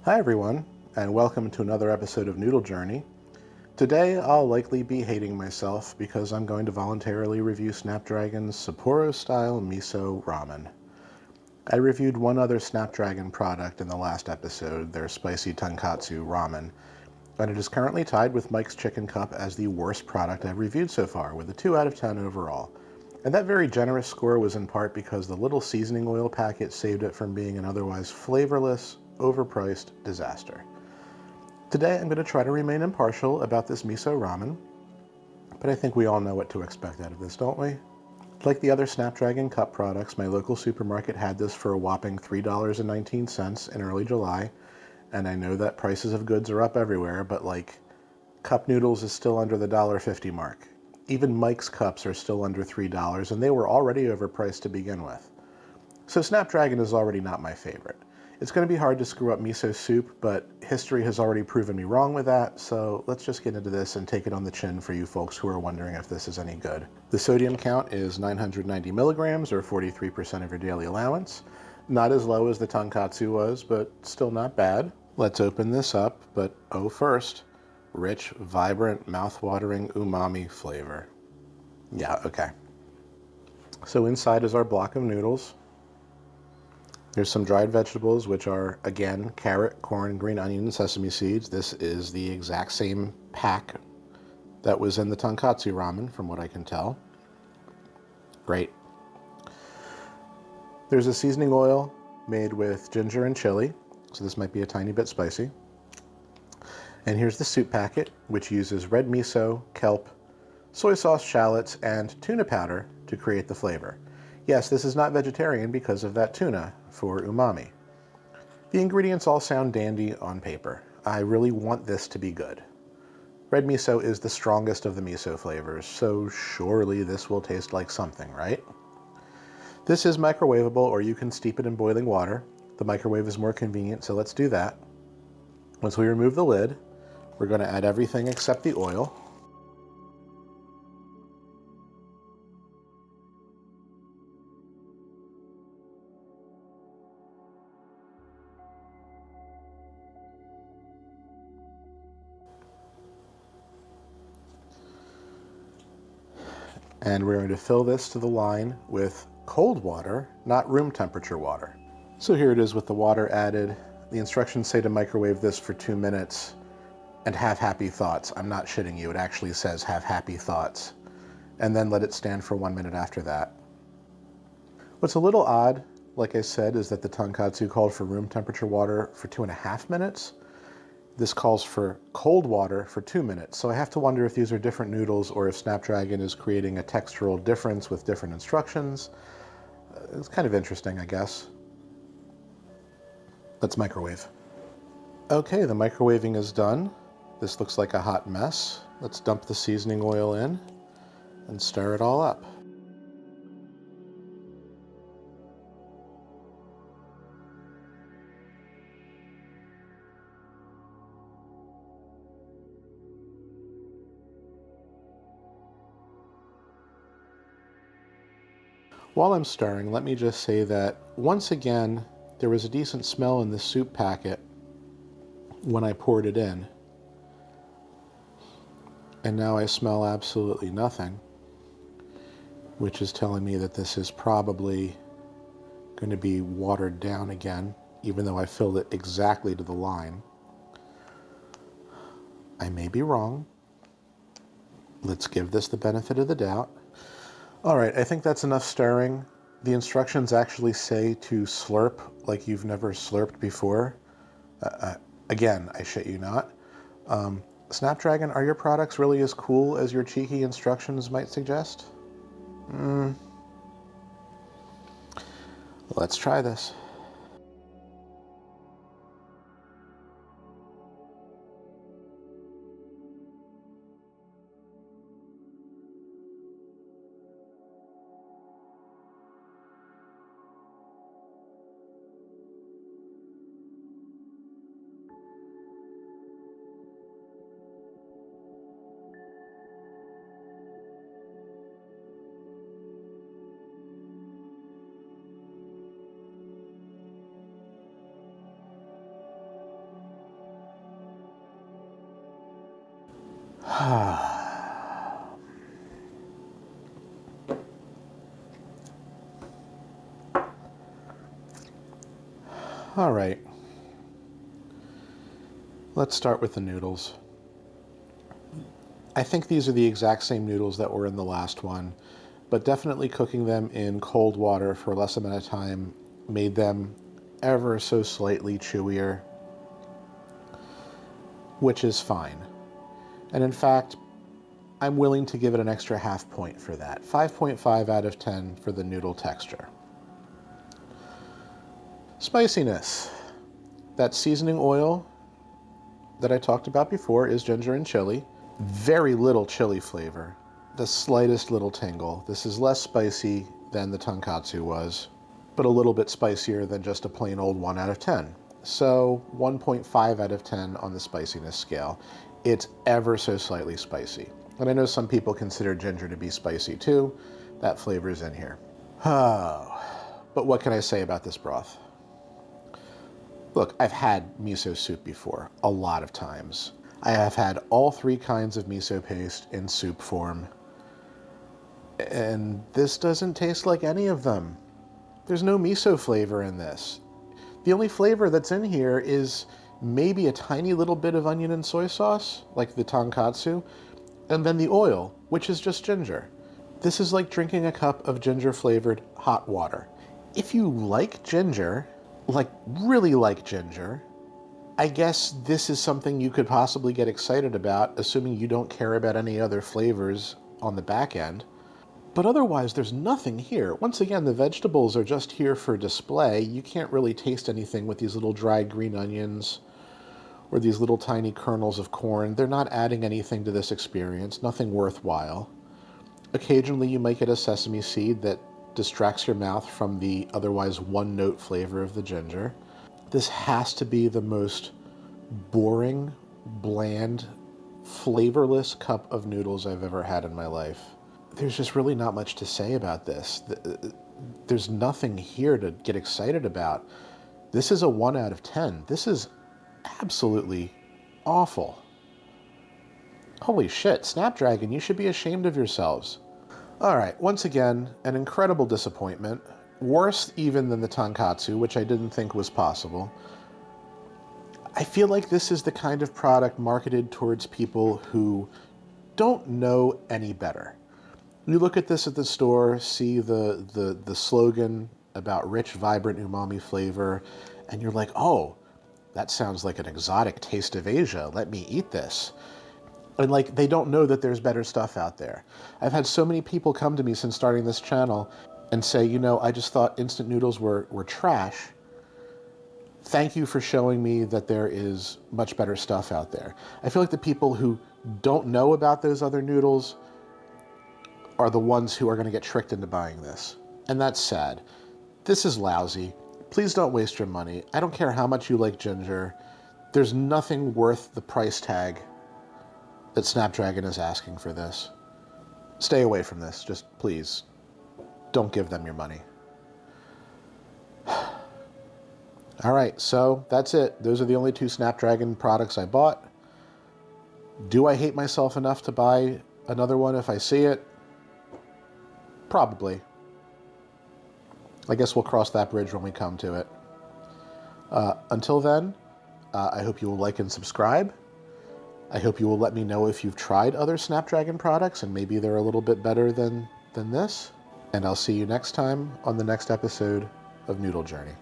Hi everyone, and welcome to another episode of Noodle Journey. Today I'll likely be hating myself because I'm going to voluntarily review Snapdragon's Sapporo-style Miso Ramen. I reviewed one other Snapdragon product in the last episode, their spicy tonkatsu ramen, and it is currently tied with Mike's Chicken Cup as the worst product I've reviewed so far, with a 2 out of 10 overall. And that very generous score was in part because the little seasoning oil packet saved it from being an otherwise flavorless, overpriced disaster. Today I'm going to try to remain impartial about this miso ramen, but I think we all know what to expect out of this, don't we? Like the other Snapdragon Cup products, my local supermarket had this for a whopping $3.19 in early July, and I know that prices of goods are up everywhere, but cup noodles is still under the $1.50 mark. Even Mike's cups are still under $3, and they were already overpriced to begin with. So Snapdragon is already not my favorite. It's going to be hard to screw up miso soup, but history has already proven me wrong with that, so let's just get into this and take it on the chin for you folks who are wondering if this is any good. The sodium count is 990 milligrams, or 43% of your daily allowance. Not as low as the tonkatsu was, but still not bad. Let's open this up, but first, rich, vibrant, mouth-watering umami flavor. Yeah, okay. So inside is our block of noodles. There's some dried vegetables, which are, again, carrot, corn, green onion, and sesame seeds. This is the exact same pack that was in the tonkatsu ramen, from what I can tell. Great. There's a seasoning oil made with ginger and chili, so this might be a tiny bit spicy. And here's the soup packet, which uses red miso, kelp, soy sauce, shallots, and tuna powder to create the flavor. Yes, this is not vegetarian because of that tuna for umami. The ingredients all sound dandy on paper. I really want this to be good. Red miso is the strongest of the miso flavors, so surely this will taste like something, right? This is microwavable, or you can steep it in boiling water. The microwave is more convenient, so let's do that. Once we remove the lid, we're going to add everything except the oil. And we're going to fill this to the line with cold water, not room temperature water. So here it is with the water added. The instructions say to microwave this for 2 minutes and have happy thoughts. I'm not shitting you, it actually says have happy thoughts. And then let it stand for 1 minute after that. What's a little odd, like I said, is that the tonkatsu called for room temperature water for 2.5 minutes. This calls for cold water for 2 minutes, so I have to wonder if these are different noodles or if Snapdragon is creating a textural difference with different instructions. It's kind of interesting, I guess. Let's microwave. Okay, the microwaving is done. This looks like a hot mess. Let's dump the seasoning oil in and stir it all up. While I'm stirring, let me just say that, once again, there was a decent smell in the soup packet when I poured it in. And now I smell absolutely nothing, which is telling me that this is probably going to be watered down again, even though I filled it exactly to the line. I may be wrong. Let's give this the benefit of the doubt. All right, I think that's enough stirring. The instructions actually say to slurp like you've never slurped before. Again, I shit you not. Snapdragon, are your products really as cool as your cheeky instructions might suggest? Let's try this. All right. Let's start with the noodles. I think these are the exact same noodles that were in the last one, but definitely cooking them in cold water for a less amount of time made them ever so slightly chewier, which is fine. And in fact, I'm willing to give it an extra half point for that. 5.5 out of 10 for the noodle texture. Spiciness. That seasoning oil that I talked about before is ginger and chili. Very little chili flavor. The slightest little tingle. This is less spicy than the tonkatsu was, but a little bit spicier than just a plain old 1 out of 10. So 1.5 out of 10 on the spiciness scale. It's ever so slightly spicy. And I know some people consider ginger to be spicy too. That flavor is in here. Oh, but what can I say about this broth? Look, I've had miso soup before, a lot of times. I have had all 3 kinds of miso paste in soup form. And this doesn't taste like any of them. There's no miso flavor in this. The only flavor that's in here is maybe a tiny little bit of onion and soy sauce, like the tonkatsu, and then the oil, which is just ginger. This is like drinking a cup of ginger-flavored hot water. If you like ginger, like really like ginger, I guess this is something you could possibly get excited about, assuming you don't care about any other flavors on the back end. But otherwise, there's nothing here. Once again, the vegetables are just here for display. You can't really taste anything with these little dried green onions or these little tiny kernels of corn. They're not adding anything to this experience, nothing worthwhile. Occasionally, you might get a sesame seed that distracts your mouth from the otherwise one-note flavor of the ginger. This has to be the most boring, bland, flavorless cup of noodles I've ever had in my life. There's just really not much to say about this. There's nothing here to get excited about. This is a 1 out of 10. This is absolutely awful. Holy shit, Snapdragon, you should be ashamed of yourselves. All right, once again, an incredible disappointment. Worse even than the tonkatsu, which I didn't think was possible. I feel like this is the kind of product marketed towards people who don't know any better. You look at this at the store, see the slogan about rich, vibrant umami flavor, and you're like, oh, that sounds like an exotic taste of Asia. Let me eat this. And like, they don't know that there's better stuff out there. I've had so many people come to me since starting this channel and say, you know, I just thought instant noodles were trash. Thank you for showing me that there is much better stuff out there. I feel like the people who don't know about those other noodles are the ones who are going to get tricked into buying this. And that's sad. This is lousy. Please don't waste your money. I don't care how much you like ginger. There's nothing worth the price tag that Snapdragon is asking for this. Stay away from this. Just please, don't give them your money. All right, so that's it. Those are the only 2 Snapdragon products I bought. Do I hate myself enough to buy another one if I see it? Probably. I guess we'll cross that bridge when we come to it. Until then, I hope you will like and subscribe. I hope you will let me know if you've tried other Snapdragon products and maybe they're a little bit better than this. And I'll see you next time on the next episode of Noodle Journey.